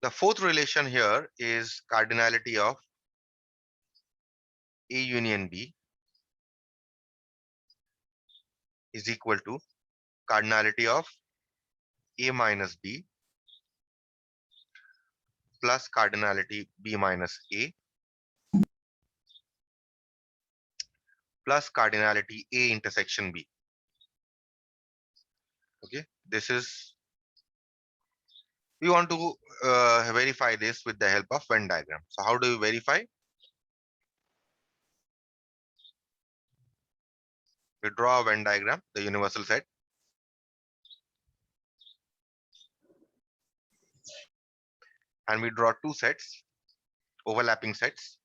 The fourth relation here is cardinality of A union B is equal to cardinality of A minus B plus cardinality B minus A plus cardinality A intersection B. Okay, this is, we want to verify this with the help of Venn diagram. So how do you verify? We draw a Venn diagram, the universal set. And we draw two sets, overlapping sets.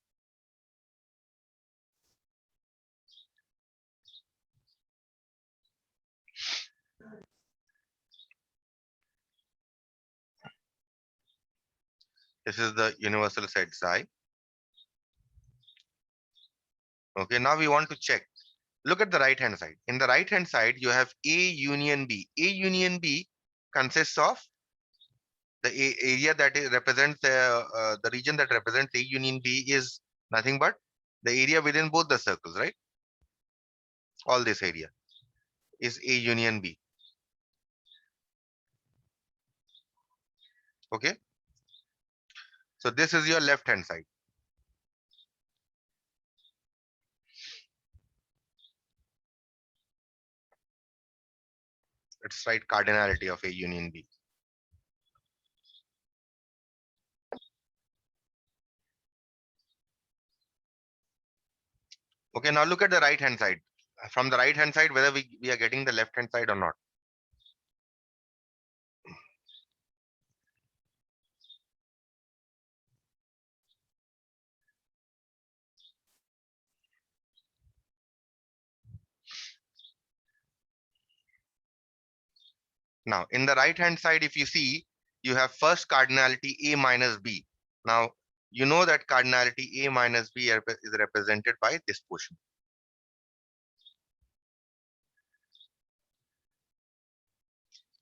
This is the universal set psi. Okay, now we want to check. Look at the right hand side. In the right hand side, you have A union B. A union B consists of the area that represents the region that represents A union B is nothing but the area within both the circles, right? All this area is A union B. Okay. So this is your left hand side. Let's write cardinality of A union B. Okay, now look at the right hand side. From the right hand side, whether we are getting the left hand side or not. Now, in the right hand side, if you see, you have first cardinality A minus B. Now, you know that cardinality A minus B is represented by this portion.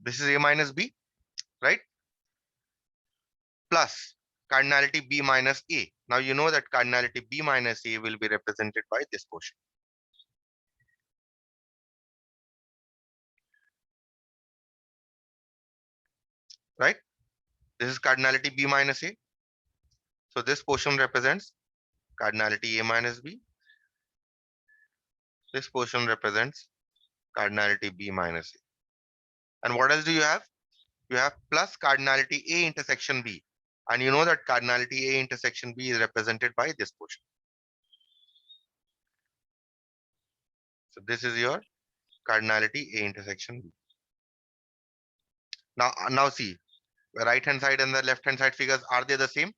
This is A minus B, right? Plus cardinality B minus A. Now, you know that cardinality B minus A will be represented by this portion. Right? This is cardinality B minus A. So this portion represents cardinality A minus B. This portion represents cardinality B minus A. And what else do you have? You have plus cardinality A intersection B. And you know that cardinality A intersection B is represented by this portion. So this is your cardinality A intersection B. Now see, the right hand side and the left hand side figures, are they the same?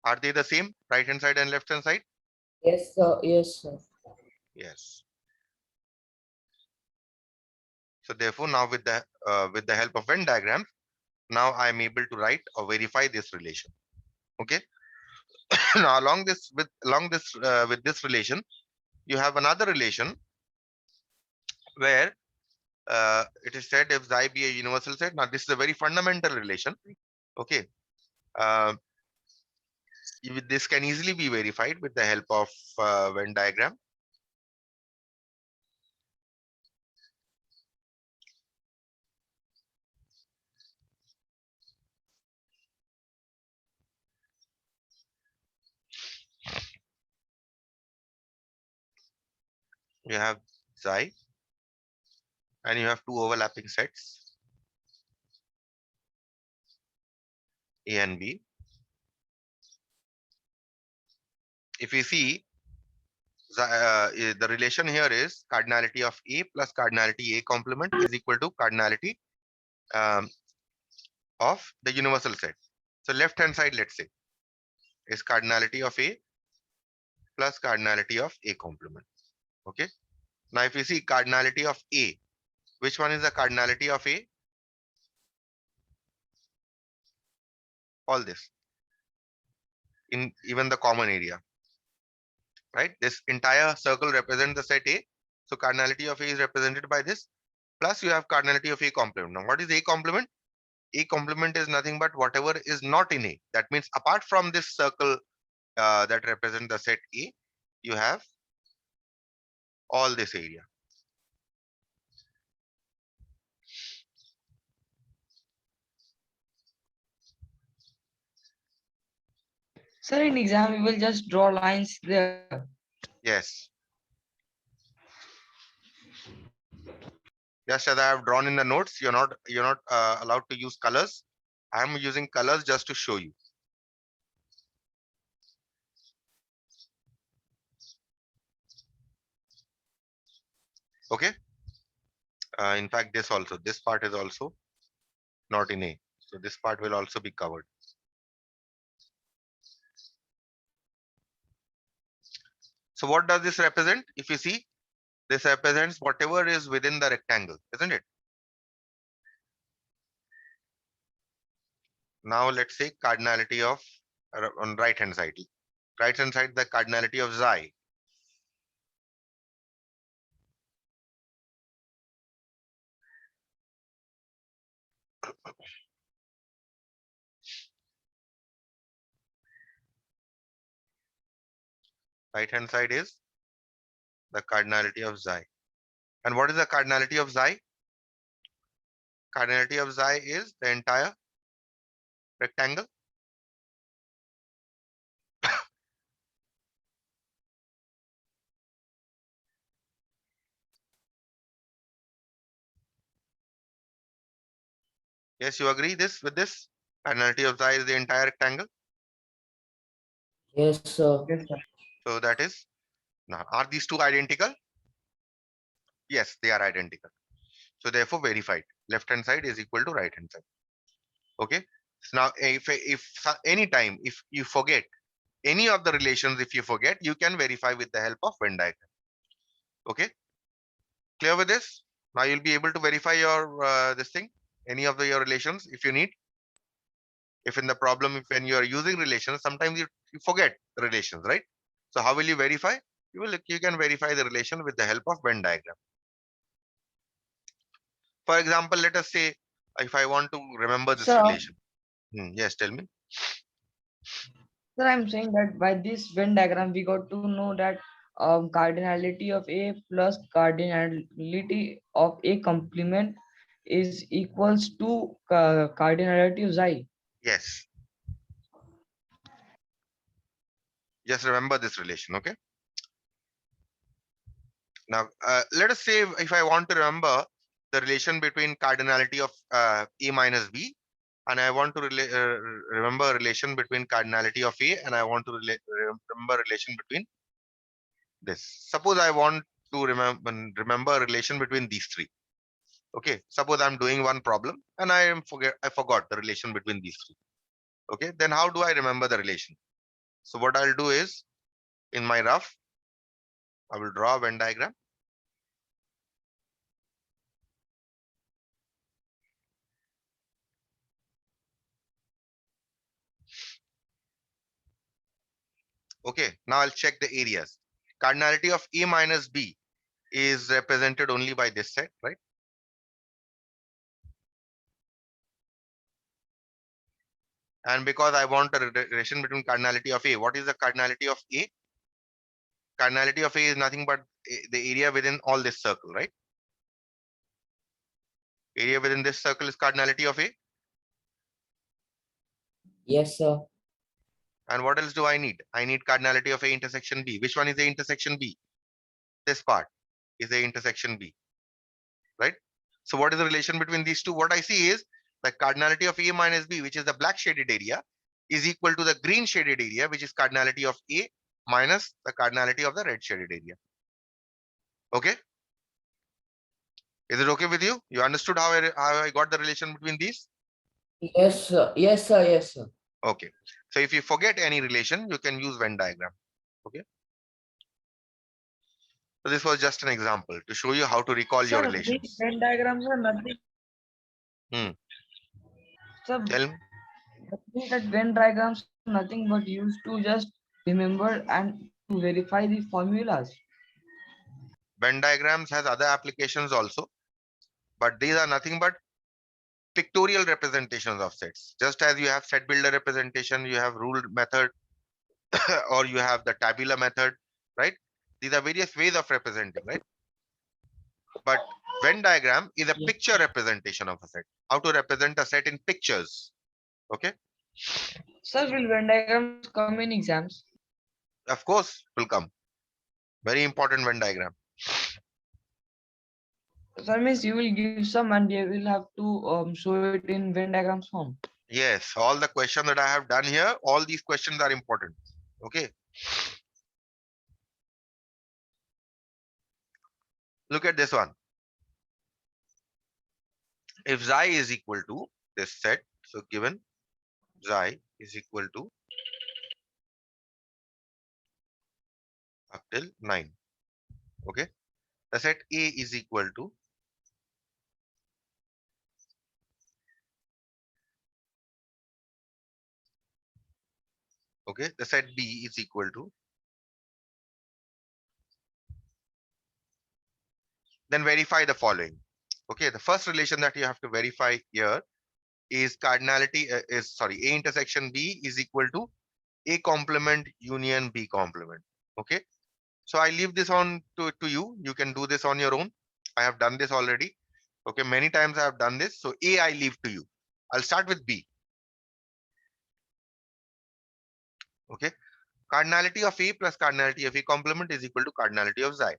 Are they the same? Right hand side and left hand side? Yes, sir. Yes, sir. Yes. So therefore, now with the help of Venn diagram, now I am able to write or verify this relation. Okay. Now along this with this relation, you have another relation where it is said if xi be a universal set. Now this is a very fundamental relation. Okay. Uh, this can easily be verified with the help of Venn diagram. You have xi and you have two overlapping sets A and B. If you see, the relation here is cardinality of A plus cardinality A complement is equal to cardinality um, of the universal set. So left hand side, let's say, is cardinality of A plus cardinality of A complement. Okay. Now if you see cardinality of A, which one is the cardinality of A? All this, in even the common area, right? This entire circle represents the set A. So cardinality of A is represented by this. plus you have cardinality of A complement. Now, what is A complement? A complement is nothing but whatever is not in A. That means apart from this circle that represent the set A, you have all this area. Sir, in exam, we will just draw lines there. Yes. Just as I have drawn in the notes, you're not allowed to use colors. I am using colors just to show you. Okay. In fact, this part is also not in A. So this part will also be covered. So what does this represent? If you see, this represents whatever is within the rectangle, isn't it? Now let's say cardinality of on right hand side. Right hand side, the cardinality of xi. Right hand side is the cardinality of xi. And what is the cardinality of xi? Cardinality of xi is the entire rectangle. Yes, you agree this with this? Cardinality of xi is the entire rectangle. Yes, sir. Yes, sir. So that is, now are these two identical? Yes, they are identical. So therefore verified. Left hand side is equal to right hand side. Okay. So now if any time if you forget any of the relations, if you forget, you can verify with the help of Venn diagram. Okay. Clear with this? Now you'll be able to verify your this thing, any of your relations if you need. If in the problem, if when you are using relations, sometimes you forget the relations, right? So how will you verify? You can verify the relation with the help of Venn diagram. For example, let us say if I want to remember this Sir, relation. Yes, tell me. sir, I'm saying that by this Venn diagram, we got to know that cardinality of A plus cardinality of A complement is equals to cardinality of xi. Yes. Just remember this relation, okay? Now, let us say if I want to remember the relation between cardinality of A minus B, and I want to remember relation between cardinality of A, and I want to remember relation between this. Suppose I want to remember relation between these three. Okay, suppose I'm doing one problem and I forgot the relation between these three. Okay, then how do I remember the relation? So what I'll do is in my rough, I will draw a Venn diagram. Okay, now I'll check the areas. Cardinality of A minus B is represented only by this set, right? And because I want a relation between cardinality of A, what is the cardinality of A? Cardinality of A is nothing but the area within all this circle, right? Area within this circle is cardinality of A. Yes, sir. And what else do I need? I need cardinality of A intersection B. Which one is the intersection B? This part is the intersection B, right? So what is the relation between these two? What I see is the cardinality of A minus B, which is the black shaded area, is equal to the green shaded area, which is cardinality of A minus the cardinality of the red shaded area. Okay? Is it okay with you? You understood how I got the relation between these? Yes, sir. Yes, sir. Yes, sir. Okay. So if you forget any relation, you can use Venn diagram. Okay. So this was just an example to show you how to recall your Sir, these relations. Venn diagrams are nothing. Hmm. Sir, Tell me. I think that Venn diagrams are nothing but used to just remember and to verify the formulas. Venn diagrams has other applications also. but these are nothing but pictorial representations of sets. Just as you have set builder representation, you have rule method, or you have the tabular method, right? These are various ways of representing, right? But Venn diagram is a Yes. picture representation of a set. How to represent a set in pictures. Okay, Sir, will Venn diagrams come in exams? of course, will come. Very important Venn diagram. Sir, means you will give some and you will have to show it in Venn diagrams form. Yes, all the questions that I have done here, all these questions are important. Okay. Look at this one. If xi is equal to this set, so given xi is equal to up till 9. Okay. The set A is equal to okay. The set B is equal to, then verify the following. Okay, the first relation that you have to verify here is cardinality is sorry, A intersection B is equal to A complement union B complement. Okay, so I leave this on to you. You can do this on your own. I have done this already. Okay, many times I have done this. So A I leave to you. I'll start with B. Okay, cardinality of A plus cardinality of A complement is equal to cardinality of xi.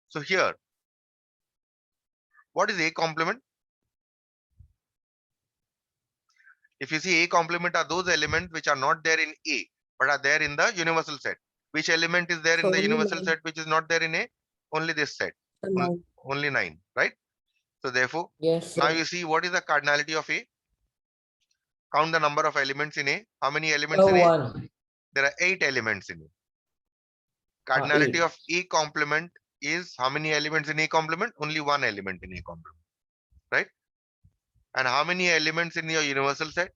So here, what is A complement? If you see A complement are those elements which are not there in A, but are there in the universal set. Which element is there in So the only universal 9. set which is not there in A? Only this set. So On- 9. Only 9, right? So therefore, Yes, now sir. you see what is the cardinality of A? Count the number of elements in A. How many elements So in A? 1. There are 8 elements in A. Cardinality 8. of A complement is how many elements in A complement? Only one element in A complement, right? And how many elements in your universal set?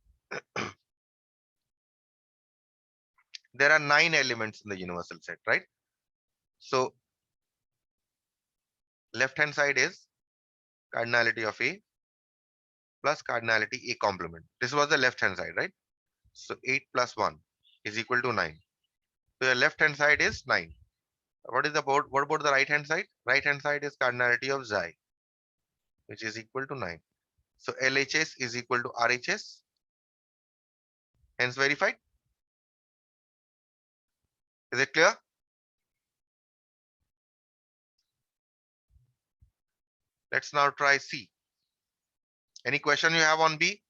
There are 9 elements in the universal set, right? So left hand side is cardinality of A plus cardinality A complement. This was the left hand side, right? So 8 plus 1 is equal to 9. So your left hand side is 9. What is what about the right hand side? Right hand side is cardinality of xi, which is equal to 9. So LHS is equal to RHS, hence verified. Is it clear? Let's now try C. Any question you have on B?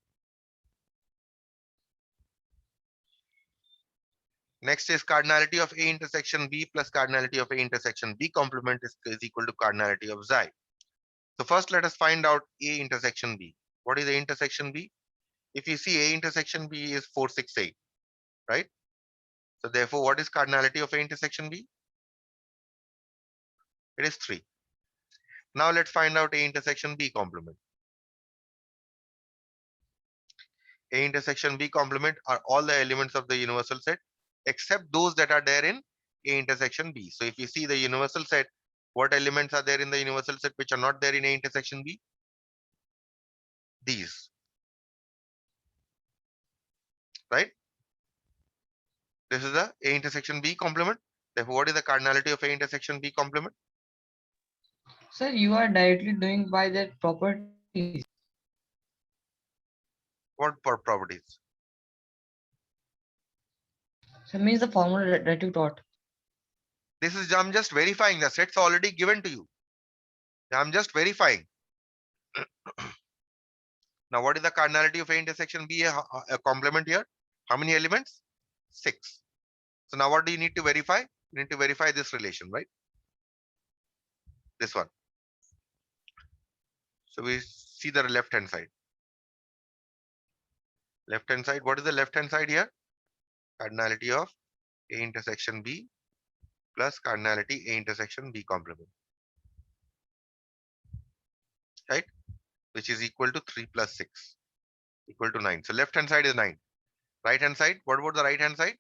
Next is cardinality of A intersection B plus cardinality of A intersection B complement is equal to cardinality of xi. So first let us find out A intersection B. What is A intersection B? If you see A intersection B is 4, 6, 8, right? So therefore, what is cardinality of A intersection B? It is 3. Now let's find out A intersection B complement. A intersection B complement are all the elements of the universal set except those that are there in A intersection B. So if you see the universal set, what elements are there in the universal set which are not there in A intersection B? These, right? This is the A intersection B complement. Therefore, what is the cardinality of A intersection B complement? Sir, you are directly doing by that properties. What properties? So means the formula that you taught. This is, I'm just verifying, the set's already given to you. I'm just verifying. Now, what is the cardinality of A intersection B a complement here? How many elements? 6. So now what do you need to verify? You need to verify this relation, right? This one. So we see the left hand side. Left hand side, what is the left hand side here? Cardinality of A intersection B plus cardinality A intersection B complement, right? Which is equal to 3 plus 6, equal to 9. So left hand side is 9. Right hand side, what about the right hand side?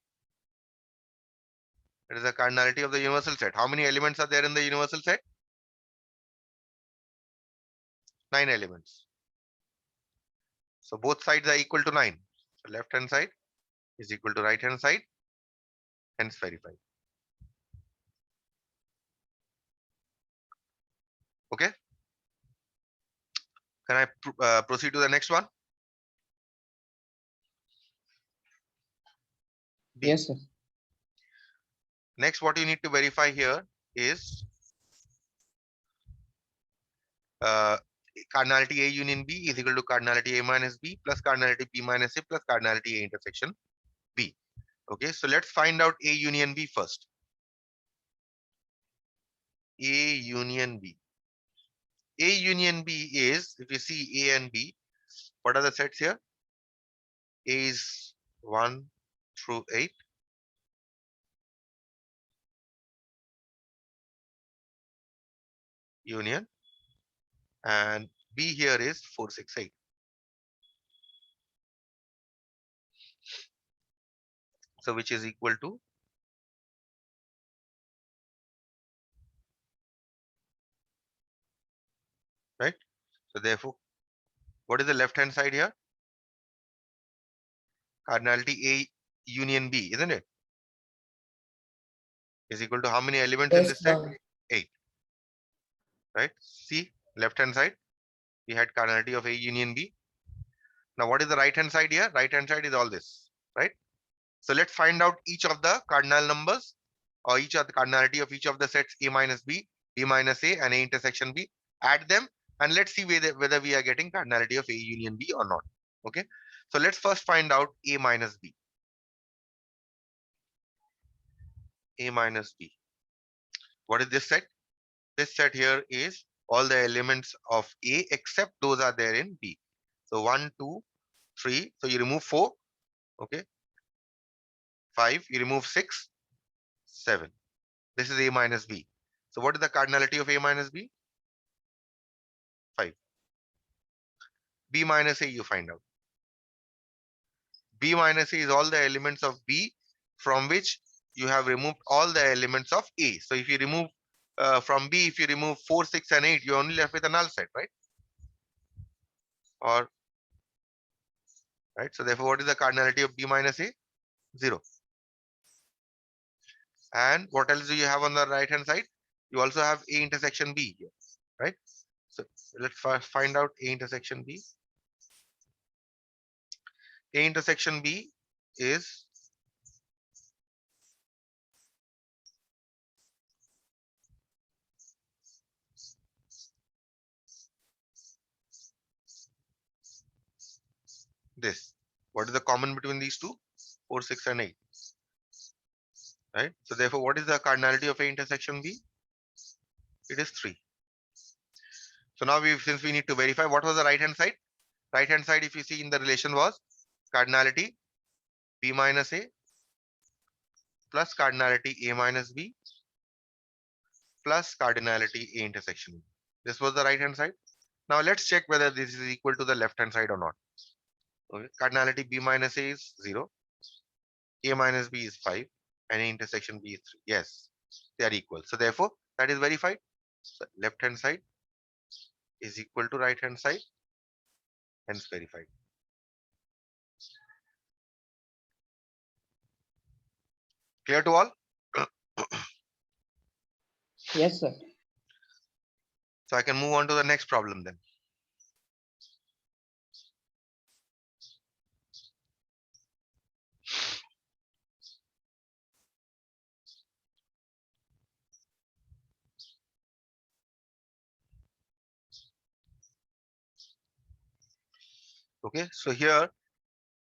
It is the cardinality of the universal set. How many elements are there in the universal set? 9 elements. So both sides are equal to 9. So left hand side is equal to right hand side, hence verified. Okay. Can I proceed to the next one? B. Yes, sir. Next, what you need to verify here is cardinality A union B is equal to cardinality A minus B plus cardinality B minus A plus cardinality A intersection B. Okay, so let's find out A union B first. A union B. A union B is, if you see A and B, what are the sets here? A is 1 through 8. Union, and B here is 4, 6, 8. So which is equal to right. So therefore, what is the left hand side here? Cardinality A union B, isn't it? Is equal to how many elements in Yes, this set? sir. 8. Right? See, left hand side, we had cardinality of A union B. Now, what is the right hand side here? Right hand side is all this, right? So let's find out each of the cardinal numbers or each of the cardinality of each of the sets A minus B, B minus A, and A intersection B. Add them and let's see whether we are getting cardinality of A union B or not. Okay. So let's first find out A minus B. A minus B. What is this set? This set here is all the elements of A except those are there in B. So 1, 2, 3. So you remove 4. Okay. 5. You remove 6, 7. This is A minus B. So what is the cardinality of A minus B? 5. B minus A you find out. B minus A is all the elements of B from which you have removed all the elements of A. So if you remove from B, if you remove 4, 6, and 8, you're only left with a null set, right? Or right. So therefore, what is the cardinality of B minus A? 0. And what else do you have on the right hand side? You also have A intersection B here, right? So let's first find out A intersection B. A intersection B is this. What is the common between these two? 4, 6, and 8. Right? So therefore, what is the cardinality of A intersection B? It is 3. So now since we need to verify what was the right hand side. Right hand side, if you see in the relation, was cardinality B minus A plus cardinality A minus B plus cardinality A intersection B. This was the right hand side. Now let's check whether this is equal to the left hand side or not. Okay. Cardinality B minus A is 0. A minus B is 5. And A intersection B is 3. Yes, they are equal. So therefore, that is verified. So left hand side is equal to right hand side, hence verified. Clear to all? Yes, sir. So I can move on to the next problem then. Okay, so here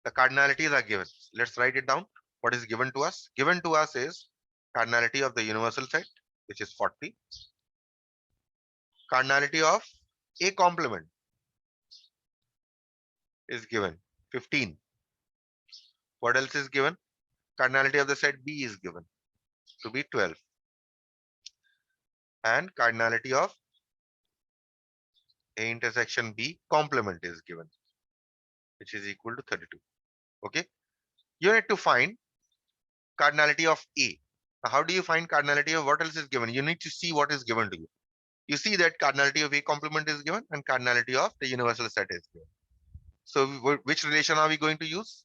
the cardinalities are given. Let's write it down. What is given to us? Given to us is cardinality of the universal set, which is 40. Cardinality of A complement is given, 15. What else is given? Cardinality of the set B is given to be 12. And cardinality of A intersection B complement is given, which is equal to 32. Okay. You need to find cardinality of A. Now, how do you find cardinality of what else is given? You need to see what is given to you. you see that cardinality of A complement is given and cardinality of the universal set is given. So which relation are we going to use?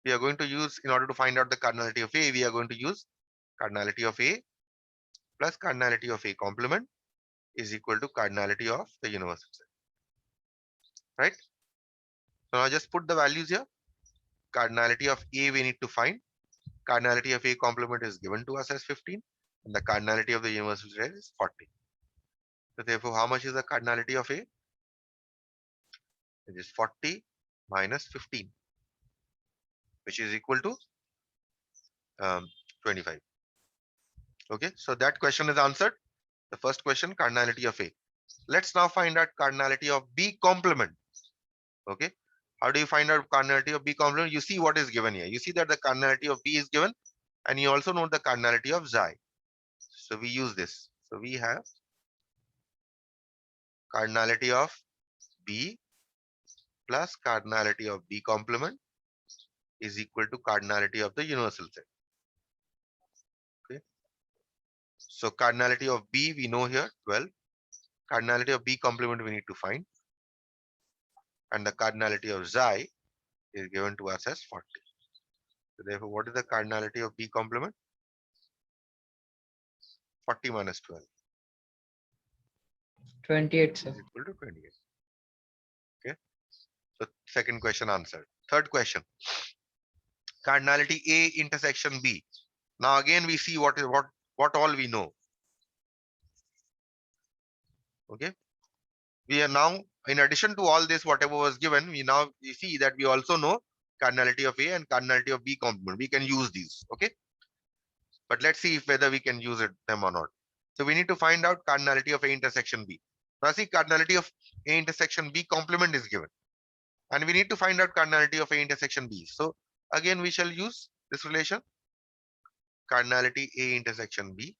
We are going to use, in order to find out the cardinality of A, we are going to use cardinality of A plus cardinality of A complement is equal to cardinality of the universal set, right? So now just put the values here. Cardinality of A we need to find. Cardinality of A complement is given to us as 15 and the cardinality of the universal set is 40. So therefore, how much is the cardinality of A? It is 40 minus 15, which is equal to 25. Okay, so that question is answered. The first question, cardinality of A. Let's now find out cardinality of B complement. Okay, how do you find out cardinality of B complement? You see what is given here. You see that the cardinality of B is given, and you also know the cardinality of Xi. So we use this. So we have cardinality of B plus cardinality of B complement is equal to cardinality of the universal set. Okay, so cardinality of B we know here 12. Cardinality of B complement we need to find, and the cardinality of Xi is given to us as 40. So therefore, what is the cardinality of B complement? 40 minus 12 28, is sir. equal to 28. Okay, so second question answered. Third question, cardinality A intersection B. Now again we see what all we know. Okay, we are now, in addition to all this whatever was given, we see that we also know cardinality of A and cardinality of B complement. We can use these. Okay, but let's see if whether we can use them or not. So we need to find out cardinality of A intersection B. Now see, cardinality of A intersection B complement is given, and we need to find out cardinality of A intersection B. So again we shall use this relation, cardinality A intersection B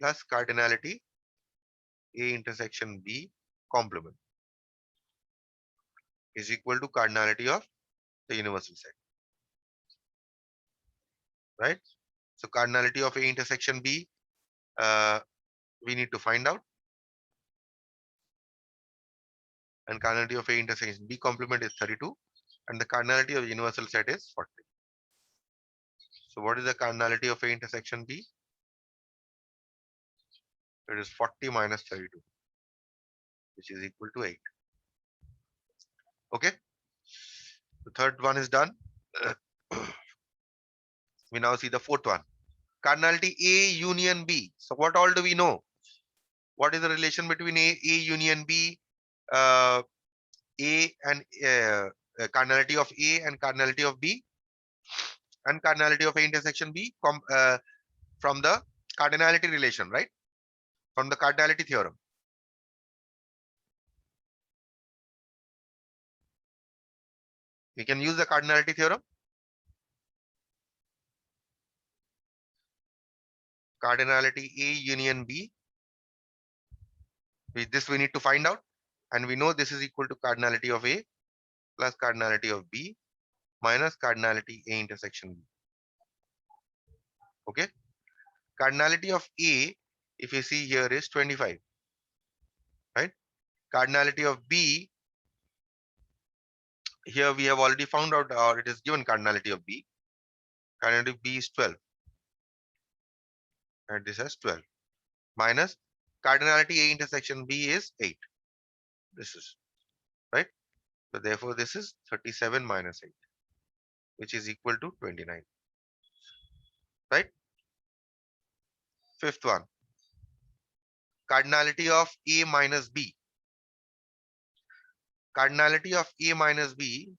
plus cardinality A intersection B complement is equal to cardinality of the universal set, right? So cardinality of A intersection B, we need to find out, and cardinality of A intersection B complement is 32, and the cardinality of the universal set is 40. So what is the cardinality of A intersection B? It is 40 minus 32, which is equal to 8. Okay, the third one is done. We now see the fourth one, cardinality A union B. So what all do we know? What is the relation between A union B, A and cardinality of A and cardinality of B, and cardinality of A intersection B from the cardinality relation, right? From the cardinality theorem. We can use the cardinality theorem. Cardinality A union B. This we need to find out, and we know this is equal to cardinality of A plus cardinality of B minus cardinality A intersection B. Okay, cardinality of A, if you see here, is 25, right? Cardinality of B, here we have already found out, or it is given cardinality of B. Cardinality of B is 12, and this has 12 minus cardinality A intersection B is 8. This is right. So therefore, this is 37 minus 8, which is equal to 29. Right. Fifth one, cardinality of A minus B. Cardinality of A minus B.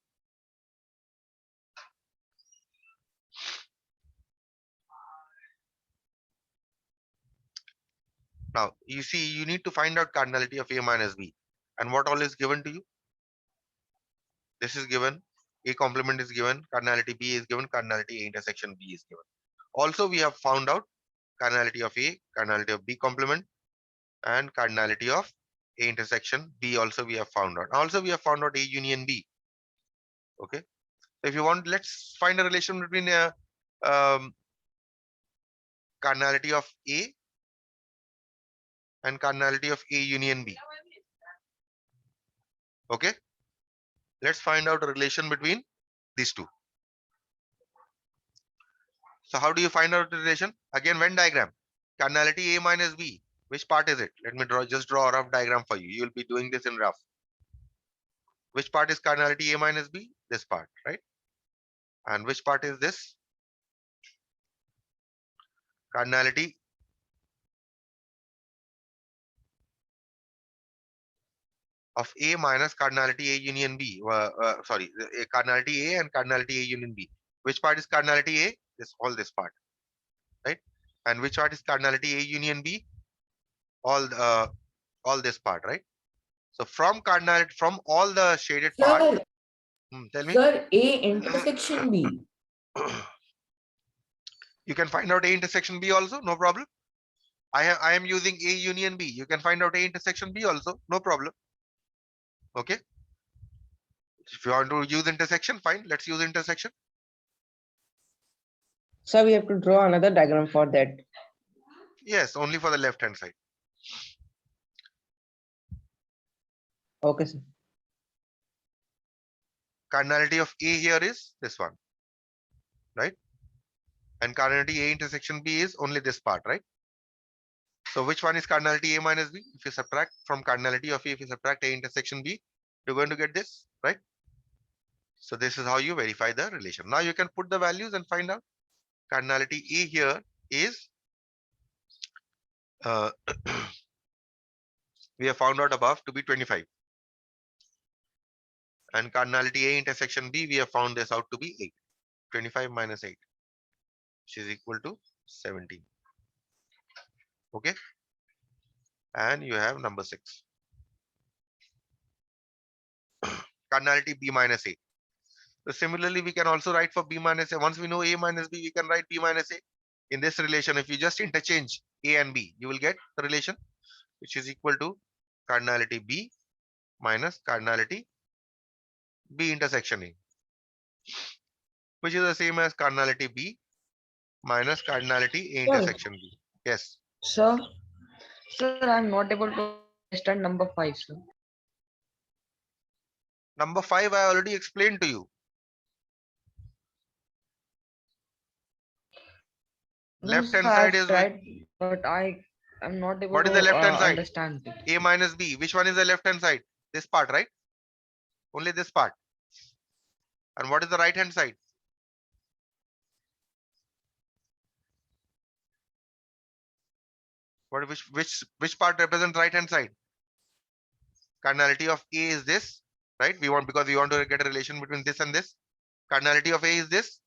Now you see, you need to find out cardinality of A minus B, and what all is given to you. This is given. A complement is given. Cardinality B is given. Cardinality A intersection B is given. Also, we have found out cardinality of A, cardinality of B complement, and cardinality of A intersection B also we have found out. Also, we have found out A union B. Okay. So if you want, let's find a relation between cardinality of A and cardinality of A union B. Okay. Let's find out a relation between these two. So how do you find out the relation? Again, Venn diagram. Cardinality A minus B. Which part is it? Let me just draw a rough diagram for you. You'll be doing this in rough. Which part is cardinality A minus B? This part, right? And which part is this? Cardinality of A minus cardinality A union B. Sorry, cardinality A and cardinality A union B. Which part is cardinality A? This part, right? And which part is cardinality A union B? All this part, right? So from cardinality, from all the shaded part, Sir, tell me. sir, A intersection B. You can find out A intersection B also, no problem. I am using A union B. You can find out A intersection B also, no problem. Okay. If you want to use intersection, fine. Let's use intersection. So we have to draw another diagram for that. Yes, only for the left hand side. Okay, sir. Cardinality of A here is this one, right? And cardinality A intersection B is only this part, right? So which one is cardinality A minus B? If you subtract from cardinality of A, if you subtract A intersection B, you're going to get this, right? So this is how you verify the relation. Now you can put the values and find out. Cardinality A here is we have found out above to be 25. And cardinality A intersection B, we have found this out to be 8. 25 minus 8, which is equal to 17. Okay. And you have number 6. Cardinality B minus A. So similarly, we can also write for B minus A. Once we know A minus B, we can write B minus A. In this relation, if you just interchange A and B, you will get the relation, which is equal to cardinality B minus cardinality B intersection A, which is the same as cardinality B minus cardinality A intersection B. Yes. Sir, I'm not able to understand number 5, sir. Number 5, I already explained to you. No, Left hand sir, side I've is tried, but I am not able what to is the left hand side? understand it. A minus B. Which one is the left hand side? This part, right? Only this part. And what is the right hand side? Which part represents right hand side? Cardinality of A is this, right? Because we want to get a relation between this and this. Cardinality of A is this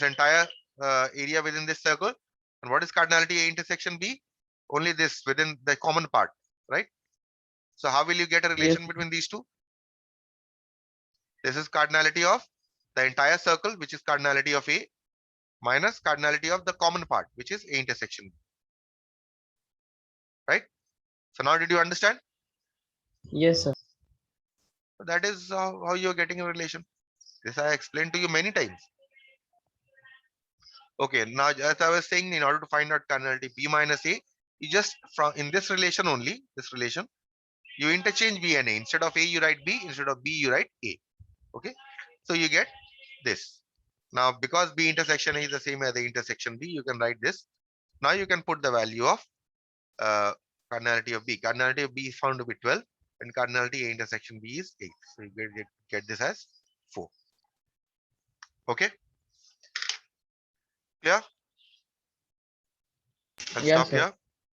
entire area within this circle. And what is cardinality A intersection B? Only this within the common part, right? So how will you get a relation between these two? This is cardinality of the entire circle, which is cardinality of A, minus cardinality of the common part, which is A intersection B. Right? So now did you understand? Yes, sir. So that is how you're getting a relation. This I explained to you many times. Okay, now as I was saying, in order to find out cardinality B minus A, you just from in this relation only, you interchange B and A. Instead of A, you write B. Instead of B, you write A. Okay, so you get this. Now, because B intersection A is the same as the intersection B, you can write this. Now you can put the value of cardinality of B. Cardinality of B is found to be 12, and cardinality A intersection B is 8. So you get this as 4. Okay. Yeah. I'll Yes, stop sir. here.